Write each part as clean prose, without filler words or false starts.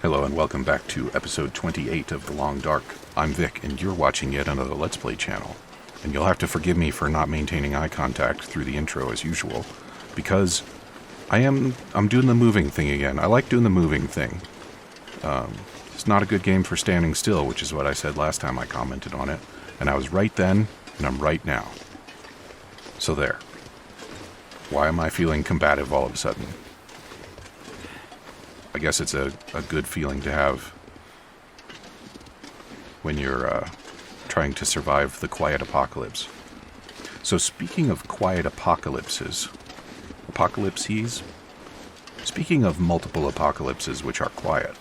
Hello and welcome back to episode 28 of The Long Dark. I'm Vic and you're watching yet another Let's Play channel. And you'll have to forgive me for not maintaining eye contact through the intro as usual, because I'm doing the moving thing again. I like doing the moving thing. It's not a good game for standing still, which is what I said last time I commented on it. And I was right then, and I'm right now. So there. Why am I feeling combative all of a sudden? I guess it's a good feeling to have when you're trying to survive the quiet apocalypse. So speaking of quiet apocalypses, speaking of multiple apocalypses which are quiet,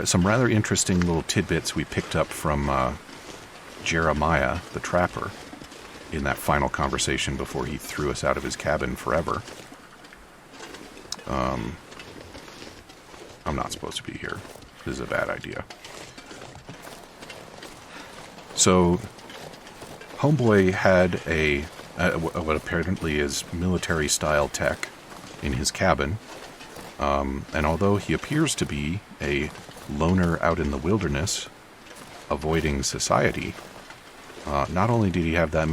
some rather interesting little tidbits we picked up from Jeremiah, the trapper, in that final conversation before he threw us out of his cabin forever. I'm not supposed to be here. This is a bad idea. So, Homeboy had what apparently is military-style tech in his cabin, and although he appears to be a loner out in the wilderness, avoiding society, not only did he have that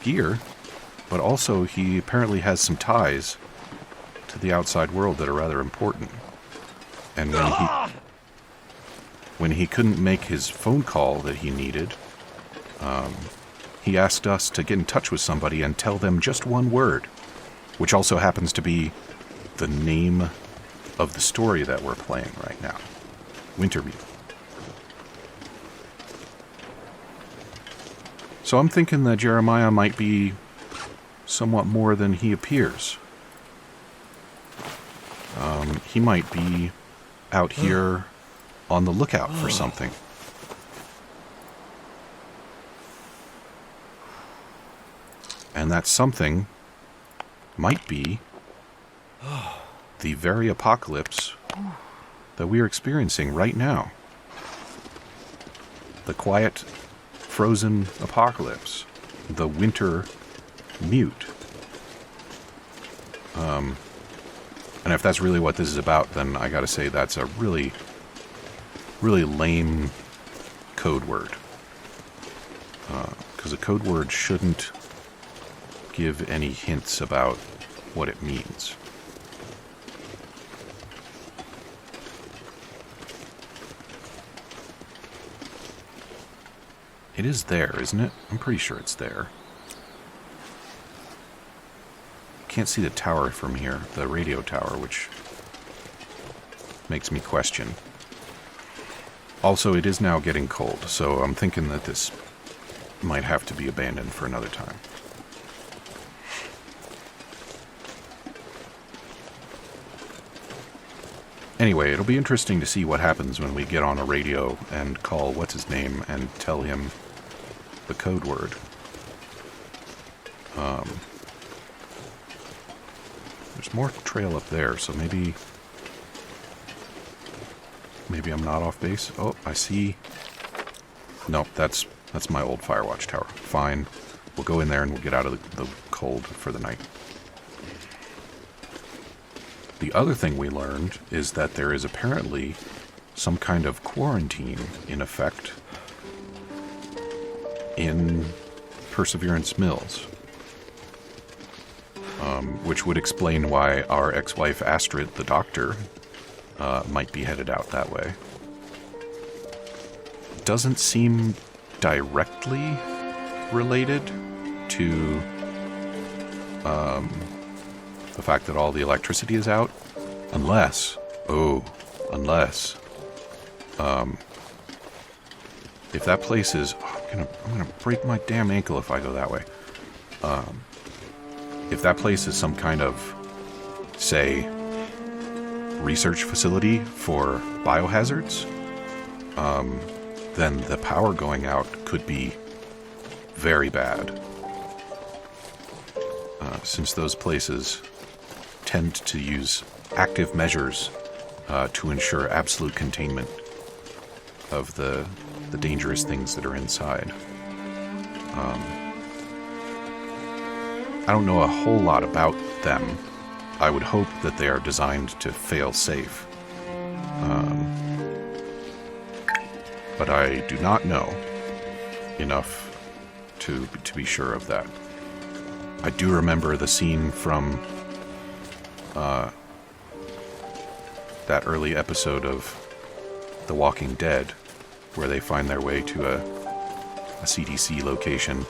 gear, but also he apparently has some ties to the outside world that are rather important. And when he couldn't make his phone call that he needed, he asked us to get in touch with somebody and tell them just one word, which also happens to be the name of the story that we're playing right now, Winterview. So I'm thinking that Jeremiah might be somewhat more than he appears. He might be out here on the lookout for something. And that something might be the very apocalypse that we are experiencing right now. The quiet, frozen apocalypse. The winter mute. And if that's really what this is about, then I gotta say that's a really, really lame code word. Because a code word shouldn't give any hints about what it means. It is there, isn't it? I'm pretty sure it's there. Can't see the tower from here, the radio tower, which makes me question. Also, it is now getting cold, so I'm thinking that this might have to be abandoned for another time. Anyway, it'll be interesting to see what happens when we get on a radio and call what's-his-name and tell him the code word. There's more trail up there, so maybe I'm not off base. Oh, I see. Nope, that's my old Firewatch tower. Fine. We'll go in there and we'll get out of the cold for the night. The other thing we learned is that there is apparently some kind of quarantine in effect in Perseverance Mills. Which would explain why our ex-wife Astrid, the doctor, might be headed out that way. Doesn't seem directly related to the fact that all the electricity is out, unless if that place is, I'm gonna break my damn ankle if I go that way. If that place is some kind of, say, research facility for biohazards, then the power going out could be very bad. Since those places tend to use active measures to ensure absolute containment of the dangerous things that are inside. I don't know a whole lot about them. I would hope that they are designed to fail safe. But I do not know enough to be sure of that. I do remember the scene from that early episode of The Walking Dead, where they find their way to a CDC location,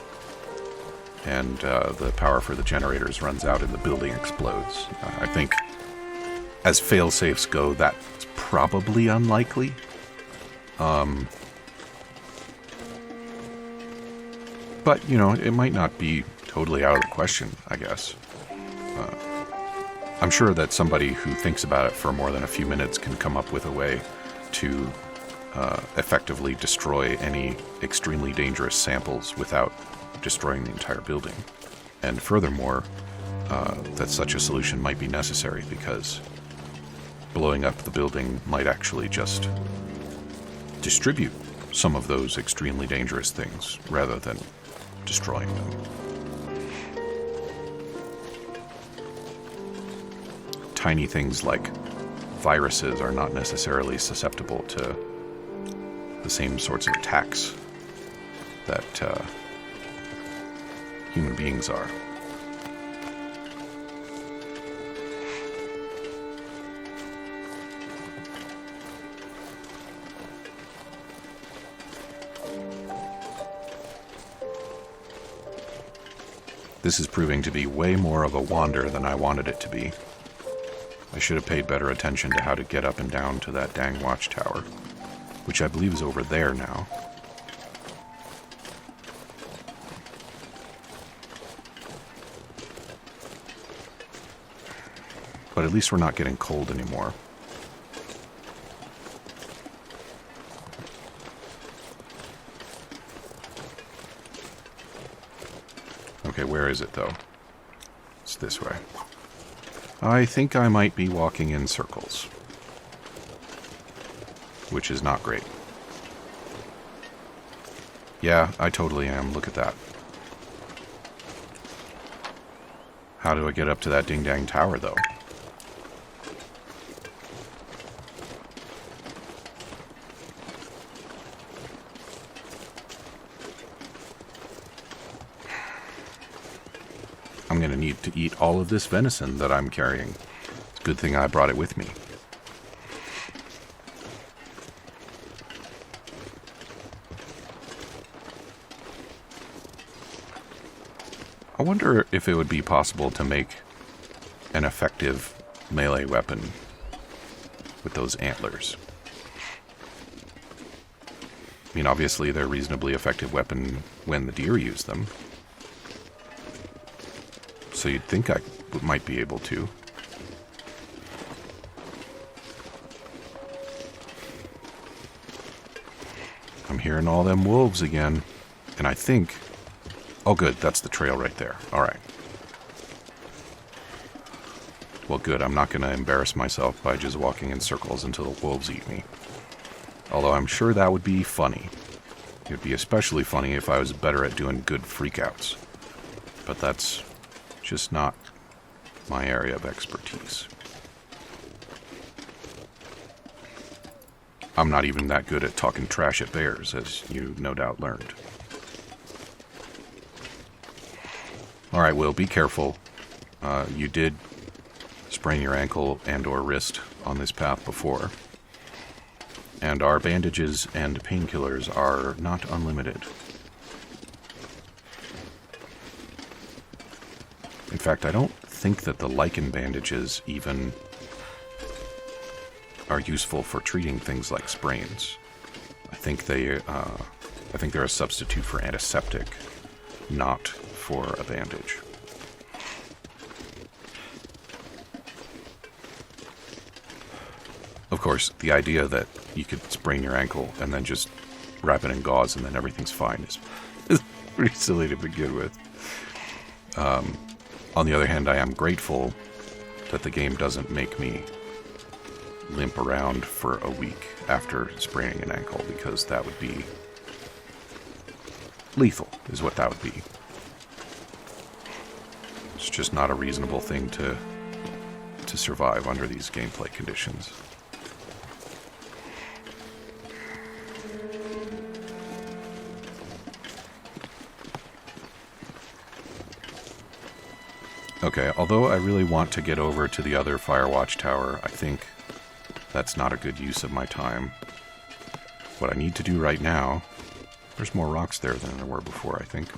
and the power for the generators runs out and the building explodes. I think, as fail-safes go, that's probably unlikely. But, you know, it might not be totally out of the question, I guess. I'm sure that somebody who thinks about it for more than a few minutes can come up with a way to effectively destroy any extremely dangerous samples without destroying the entire building. And furthermore, that such a solution might be necessary because blowing up the building might actually just distribute some of those extremely dangerous things rather than destroying them. Tiny things like viruses are not necessarily susceptible to the same sorts of attacks that human beings are. This is proving to be way more of a wander than I wanted it to be. I should have paid better attention to how to get up and down to that dang watchtower, which I believe is over there now. But at least we're not getting cold anymore. Okay, where is it, though? It's this way. I think I might be walking in circles, which is not great. Yeah, I totally am. Look at that. How do I get up to that ding-dang tower, though? I'm going to need to eat all of this venison that I'm carrying. It's a good thing I brought it with me. I wonder if it would be possible to make an effective melee weapon with those antlers. I mean, obviously they're a reasonably effective weapon when the deer use them. So you'd think I might be able to. I'm hearing all them wolves again. And I think... Oh, good. That's the trail right there. All right. Well, good. I'm not going to embarrass myself by just walking in circles until the wolves eat me. Although I'm sure that would be funny. It would be especially funny if I was better at doing good freakouts. But that's just not my area of expertise. I'm not even that good at talking trash at bears, as you no doubt learned. Alright, Will, be careful. You did sprain your ankle and or wrist on this path before. And our bandages and painkillers are not unlimited. In fact, I don't think that the lichen bandages even are useful for treating things like sprains. I think they're a substitute for antiseptic, not for a bandage. Of course, the idea that you could sprain your ankle and then just wrap it in gauze and then everything's fine is pretty silly to begin with. On the other hand, I am grateful that the game doesn't make me limp around for a week after spraining an ankle, because that would be lethal, is what that would be. It's just not a reasonable thing to survive under these gameplay conditions. Okay, although I really want to get over to the other fire watchtower, I think that's not a good use of my time. What I need to do right now... There's more rocks there than there were before, I think.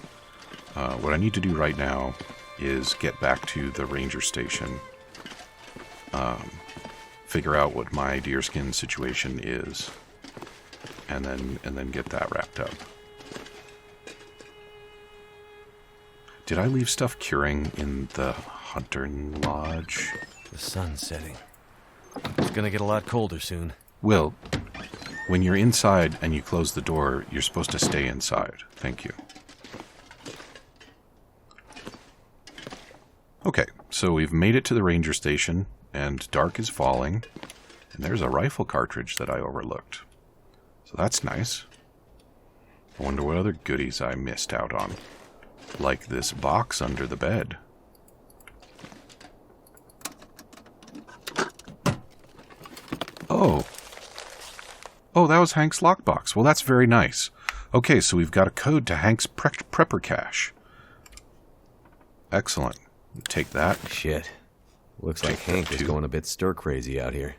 What I need to do right now is get back to the ranger station. Figure out what my deerskin situation is. And then get that wrapped up. Did I leave stuff curing in the hunting lodge? The sun's setting. It's gonna get a lot colder soon. Will, when you're inside and you close the door, you're supposed to stay inside. Thank you. Okay, so we've made it to the ranger station, and dark is falling, and there's a rifle cartridge that I overlooked. So that's nice. I wonder what other goodies I missed out on. Like this box under the bed. Oh. Oh, that was Hank's lockbox. Well, that's very nice. Okay, so we've got a code to Hank's prepper cache. Excellent. Take that. Shit. Looks like Hank is going a bit stir-crazy out here.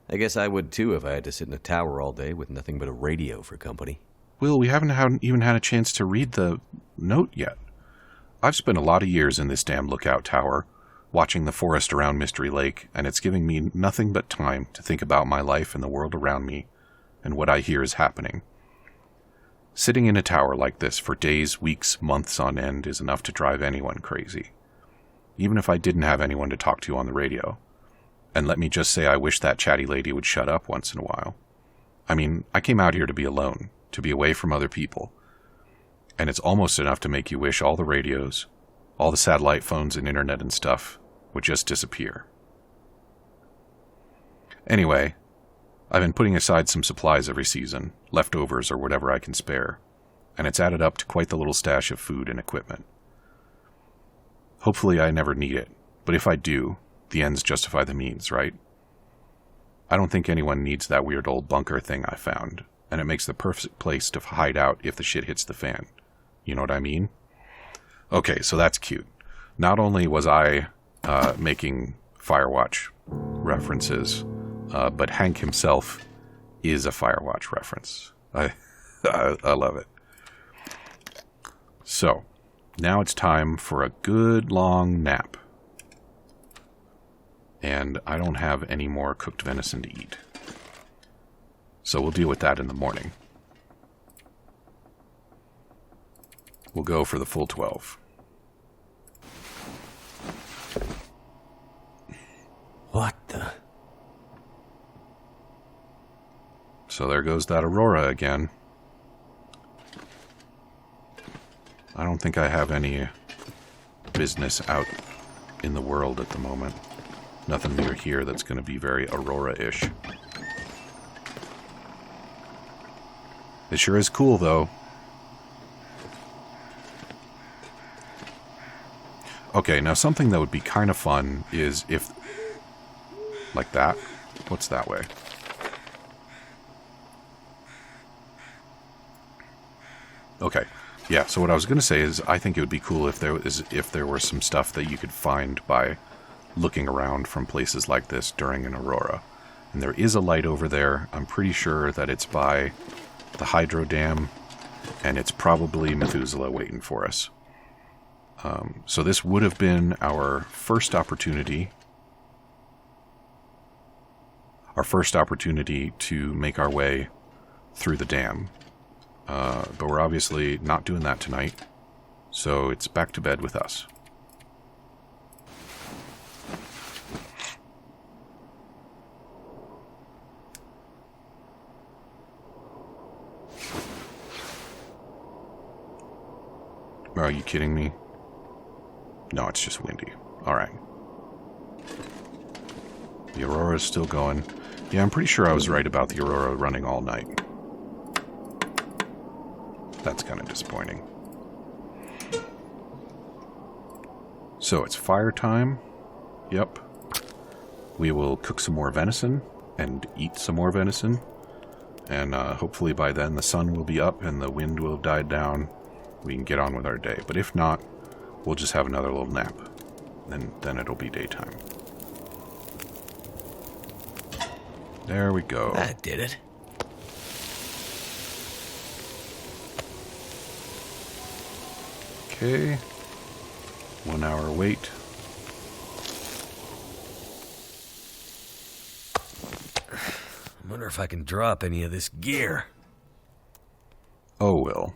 I guess I would too if I had to sit in a tower all day with nothing but a radio for company. Will, we haven't even had a chance to read the note yet. I've spent a lot of years in this damn lookout tower, watching the forest around Mystery Lake, and it's giving me nothing but time to think about my life and the world around me, and what I hear is happening. Sitting in a tower like this for days, weeks, months on end is enough to drive anyone crazy. Even if I didn't have anyone to talk to on the radio. And let me just say I wish that chatty lady would shut up once in a while. I mean, I came out here to be alone, to be away from other people. And it's almost enough to make you wish all the radios, all the satellite phones and internet and stuff would just disappear. Anyway, I've been putting aside some supplies every season, leftovers or whatever I can spare, and it's added up to quite the little stash of food and equipment. Hopefully I never need it, but if I do, the ends justify the means, right? I don't think anyone needs that weird old bunker thing I found, and it makes the perfect place to hide out if the shit hits the fan. You know what I mean? Okay, so that's cute. Not only was I making Firewatch references, but Hank himself is a Firewatch reference. I love it. So, now it's time for a good long nap. And I don't have any more cooked venison to eat. So we'll deal with that in the morning. We'll go for the full 12. What the? So there goes that Aurora again. I don't think I have any business out in the world at the moment. Nothing near here that's going to be very Aurora-ish. It sure is cool, though. Okay, now something that would be kind of fun is if... Like that? What's that way? Okay. Yeah, so what I was going to say is I think it would be cool if there were some stuff that you could find by looking around from places like this during an Aurora. And there is a light over there. I'm pretty sure that it's by the hydro dam, and it's probably Methuselah waiting for us. So this would have been our first opportunity. Our first opportunity to make our way through the dam. But we're obviously not doing that tonight. So it's back to bed with us. Are you kidding me? No, it's just windy. Alright. The Aurora's still going. Yeah, I'm pretty sure I was right about the Aurora running all night. That's kind of disappointing. So it's fire time. Yep. We will cook some more venison and eat some more venison. And hopefully by then the sun will be up and the wind will have died down. We can get on with our day. But if not, we'll just have another little nap. And then it'll be daytime. There we go. That did it. Okay. 1 hour wait. I wonder if I can drop any of this gear. Oh, well.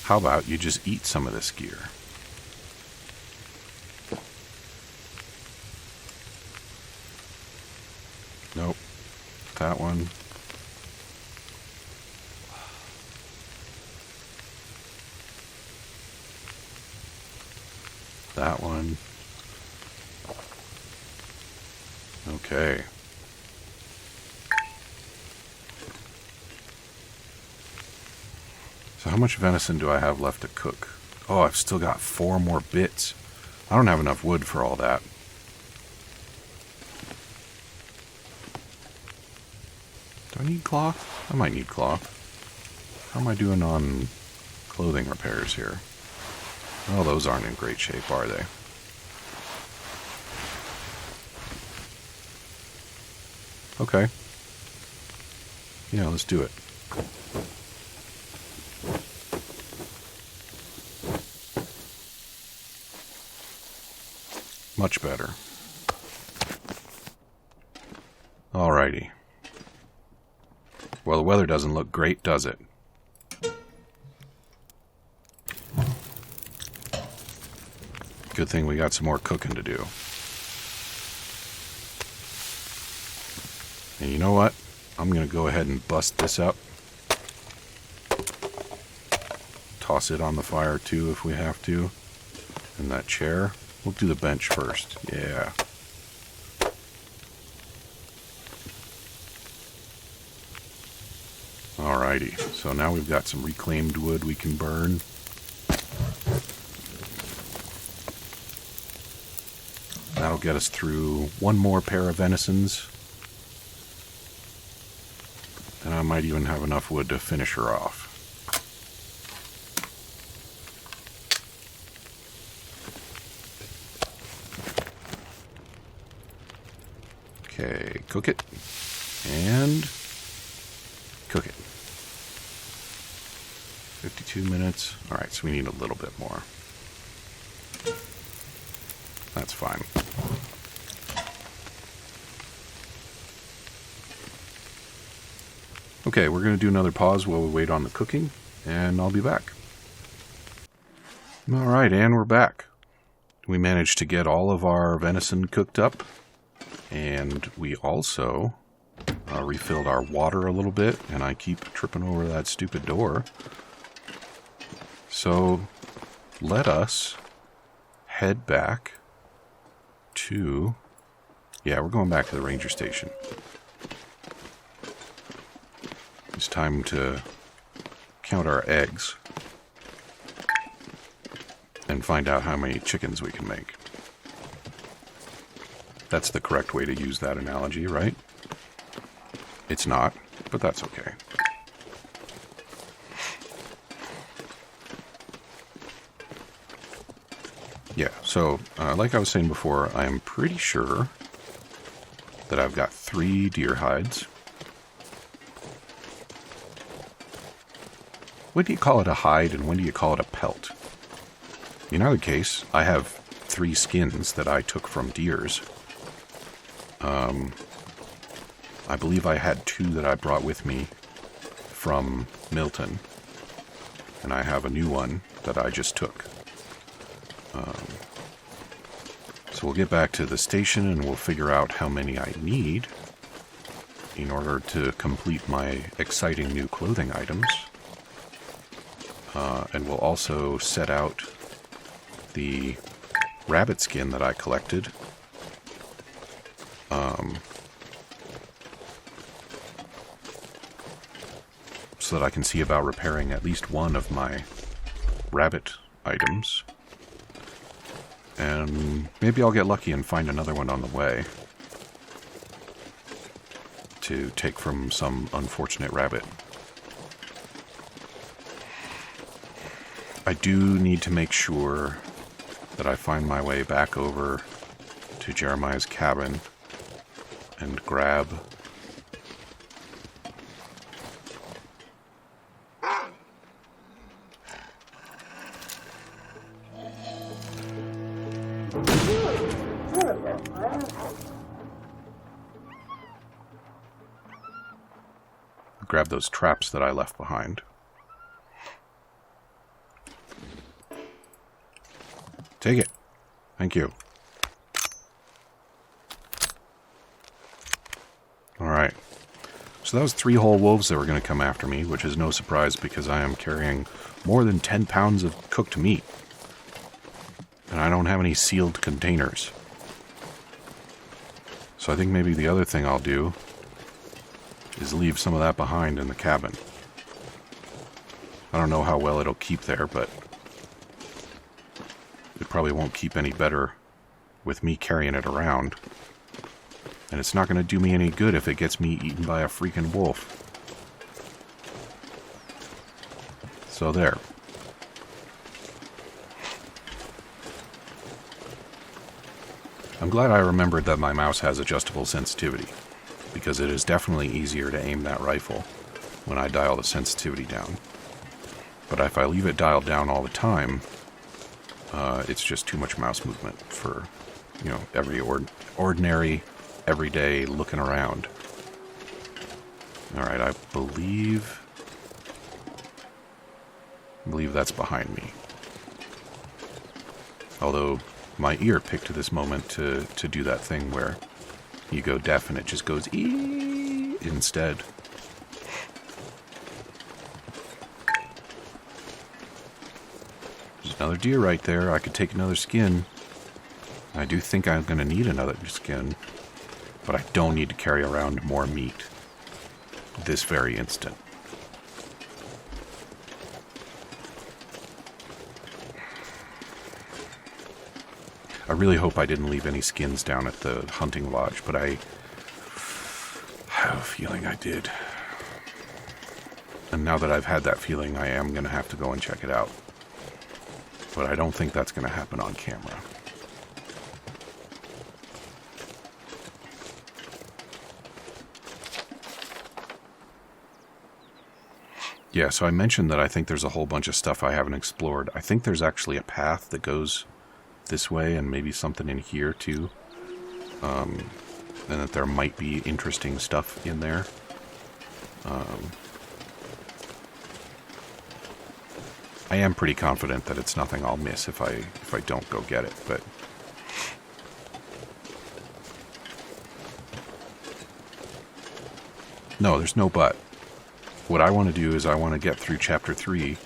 How about you just eat some of this gear? Nope. That one. That one. Okay. So how much venison do I have left to cook? Oh, I've still got 4 more bits. I don't have enough wood for all that. Do I need cloth? I might need cloth. How am I doing on clothing repairs here? Well, those aren't in great shape, are they? Okay. Yeah, let's do it. Much better. Alrighty. Well, the weather doesn't look great, does it? Good thing we got some more cooking to do. And you know what? I'm going to go ahead and bust this up. Toss it on the fire too if we have to. And that chair. We'll do the bench first. Yeah. Alrighty. So now we've got some reclaimed wood we can burn. That'll get us through 1 more pair of venisons. And I might even have enough wood to finish her off. Okay, cook it. And cook it. 52 minutes. Alright, so we need a little bit more. That's fine. Okay, we're going to do another pause while we wait on the cooking, and I'll be back. Alright, and we're back. We managed to get all of our venison cooked up, and we also refilled our water a little bit, and I keep tripping over that stupid door. So, let us head back to... Yeah, we're going back to the ranger station. It's time to count our eggs and find out how many chickens we can make. That's the correct way to use that analogy, right? It's not, but that's okay. Yeah, so like I was saying before, I'm pretty sure that I've got 3 deer hides. When do you call it a hide and when do you call it a pelt? In either case, I have 3 skins that I took from deers. I believe I had 2 that I brought with me from Milton. And I have a new one that I just took. So we'll get back to the station and we'll figure out how many I need in order to complete my exciting new clothing items. And we'll also set out the rabbit skin that I collected. so that I can see about repairing at least one of my rabbit items. And maybe I'll get lucky and find another one on the way to take from some unfortunate rabbit. I do need to make sure that I find my way back over to Jeremiah's cabin and grab those traps that I left behind. Take it. Thank you. Alright. So that was 3 whole wolves that were going to come after me, which is no surprise because I am carrying more than 10 pounds of cooked meat. And I don't have any sealed containers. So I think maybe the other thing I'll do is leave some of that behind in the cabin. I don't know how well it'll keep there, but it probably won't keep any better with me carrying it around. And it's not going to do me any good if it gets me eaten by a freaking wolf. So there. I'm glad I remembered that my mouse has adjustable sensitivity, because it is definitely easier to aim that rifle when I dial the sensitivity down. But if I leave it dialed down all the time, it's just too much mouse movement for, you know, every ordinary, everyday looking around. Alright, I believe that's behind me. Although my ear picked to this moment to do that thing where you go deaf and it just goes ee instead. There's another deer right there. I could take another skin. I do think I'm going to need another skin, but I don't need to carry around more meat this very instant. I really hope I didn't leave any skins down at the hunting lodge, but I have a feeling I did. And now that I've had that feeling, I am going to have to go and check it out. But I don't think that's going to happen on camera. Yeah, so I mentioned that I think there's a whole bunch of stuff I haven't explored. I think there's actually a path that goes this way and maybe something in here too. And that there might be interesting stuff in there. I am pretty confident that it's nothing I'll miss if I don't go get it, but no, there's no but. What I want to do is I want to get through Chapter 3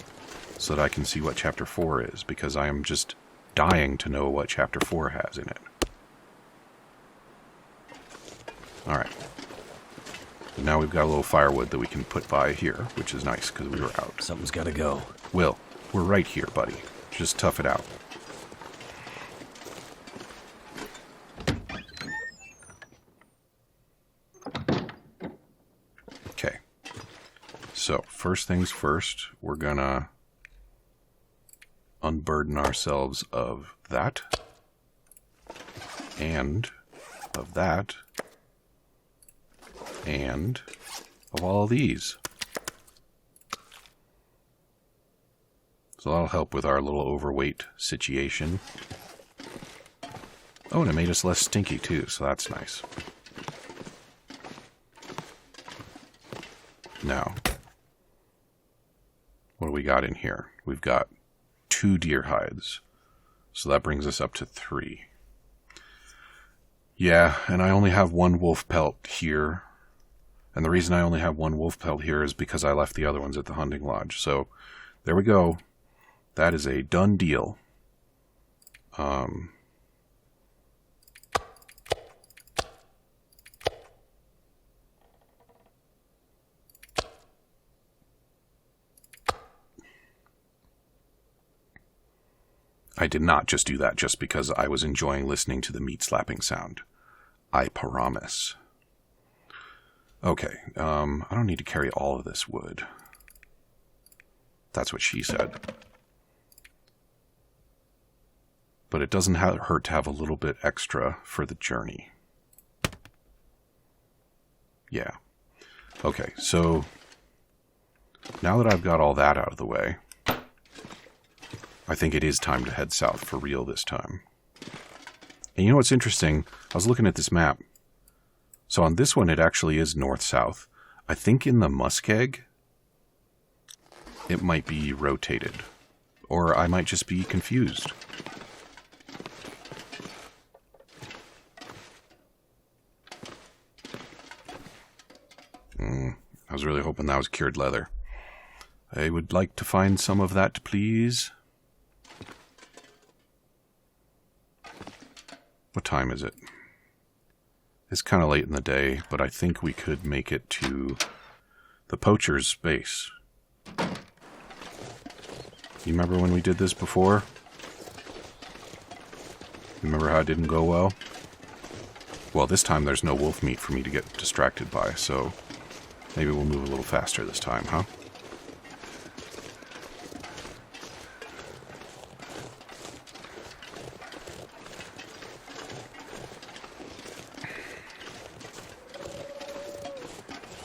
so that I can see what Chapter 4 is, because I am just dying to know what Chapter 4 has in it. Alright. So now we've got a little firewood that we can put by here, which is nice, because we were out. Something's gotta go. Will, we're right here, buddy. Just tough it out. Okay. So, first things first, we're gonna unburden ourselves of that, and of that, and of all of these. So that'll help with our little overweight situation. Oh, and it made us less stinky too, so that's nice. Now, what do we got in here? We've got 2 deer hides. So that brings us up to 3. Yeah, and I only have 1 wolf pelt here. And the reason I only have 1 wolf pelt here is because I left the other ones at the hunting lodge. So, there we go. That is a done deal. I did not just do that just because I was enjoying listening to the meat slapping sound. I promise. Okay, I don't need to carry all of this wood. That's what she said. But it doesn't hurt to have a little bit extra for the journey. Yeah. Okay, so now that I've got all that out of the way, I think it is time to head south for real this time. And you know what's interesting? I was looking at this map. So on this one, it actually is north-south. I think in the Muskeg, it might be rotated. Or I might just be confused. I was really hoping that was cured leather. I would like to find some of that, please. What time is it? It's kind of late in the day, but I think we could make it to the poacher's base. You remember when we did this before? You remember how it didn't go well? Well, this time there's no wolf meat for me to get distracted by, so maybe we'll move a little faster this time, huh?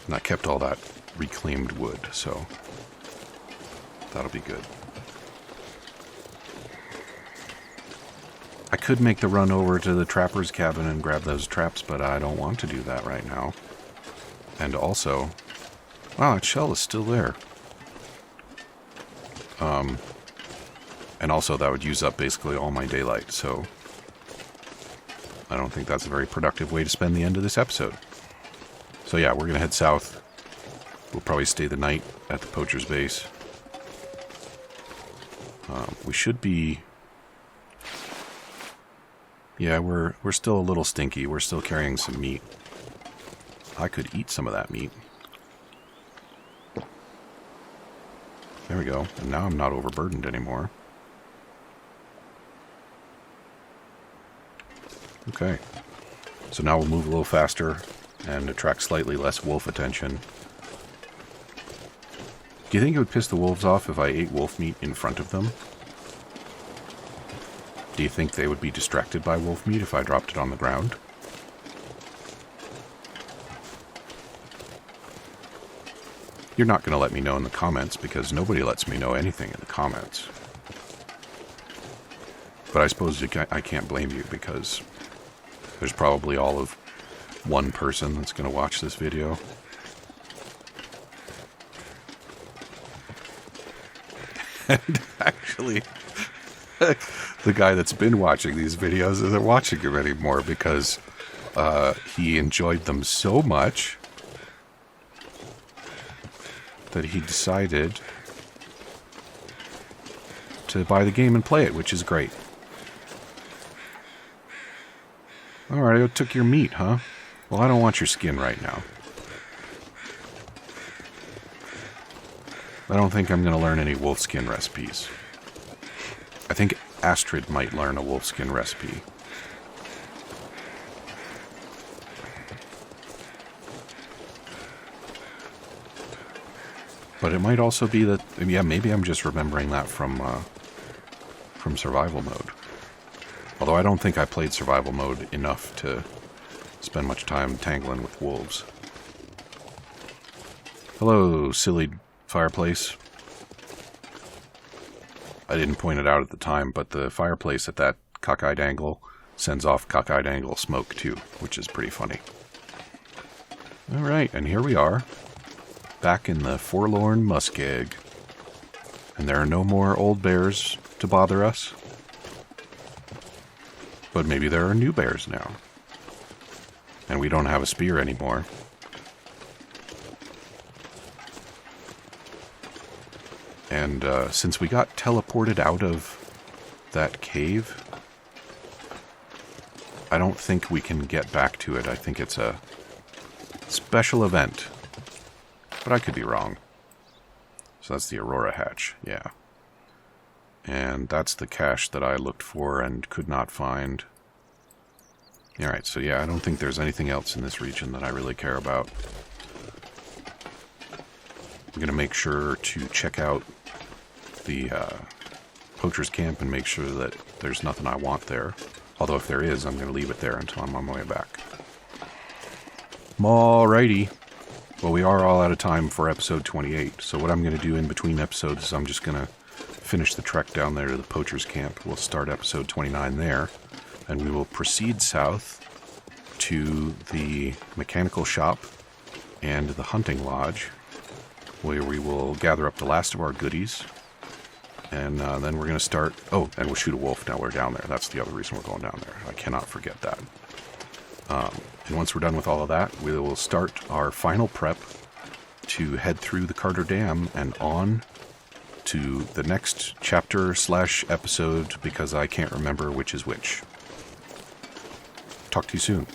And I kept all that reclaimed wood, so that'll be good. I could make the run over to the trapper's cabin and grab those traps, but I don't want to do that right now. And also, wow, that shell is still there. And also that would use up basically all my daylight, so I don't think that's a very productive way to spend the end of this episode. So yeah, we're going to head south. We'll probably stay the night at the poacher's base. We should be... Yeah, we're still a little stinky. We're still carrying some meat. I could eat some of that meat. There we go. And now I'm not overburdened anymore. Okay. So now we'll move a little faster and attract slightly less wolf attention. Do you think it would piss the wolves off if I ate wolf meat in front of them? Do you think they would be distracted by wolf meat if I dropped it on the ground? You're not going to let me know in the comments because nobody lets me know anything in the comments. But I suppose I can't blame you because there's probably all of one person that's going to watch this video. And actually, the guy that's been watching these videos isn't watching them anymore because he enjoyed them so much that he decided to buy the game and play it, which is great. Alright, I took your meat, huh? Well, I don't want your skin right now. I don't think I'm going to learn any wolfskin recipes. I think Astrid might learn a wolfskin recipe. But it might also be that, yeah, maybe I'm just remembering that from survival mode. Although I don't think I played survival mode enough to spend much time tangling with wolves. Hello, silly fireplace. I didn't point it out at the time, but the fireplace at that cockeyed angle sends off cockeyed angle smoke too, which is pretty funny. Alright, and here we are, back in the forlorn muskeg. And there are no more old bears to bother us. But maybe there are new bears now. And we don't have a spear anymore. And since we got teleported out of that cave, I don't think we can get back to it. I think it's a special event. But I could be wrong. So that's the Aurora hatch, yeah. And that's the cache that I looked for and could not find. Alright, so yeah, I don't think there's anything else in this region that I really care about. I'm going to make sure to check out the poacher's camp and make sure that there's nothing I want there. Although if there is, I'm going to leave it there until I'm on my way back. Alrighty. Well, we are all out of time for episode 28, so what I'm going to do in between episodes is I'm just going to finish the trek down there to the poacher's camp. We'll start episode 29 there, and we will proceed south to the mechanical shop and the hunting lodge, where we will gather up the last of our goodies, and then we're going to start... Oh, and we'll shoot a wolf now we're down there. That's the other reason we're going down there. I cannot forget that. And once we're done with all of that, we will start our final prep to head through the Carter Dam and on to the next chapter/episode, because I can't remember which is which. Talk to you soon.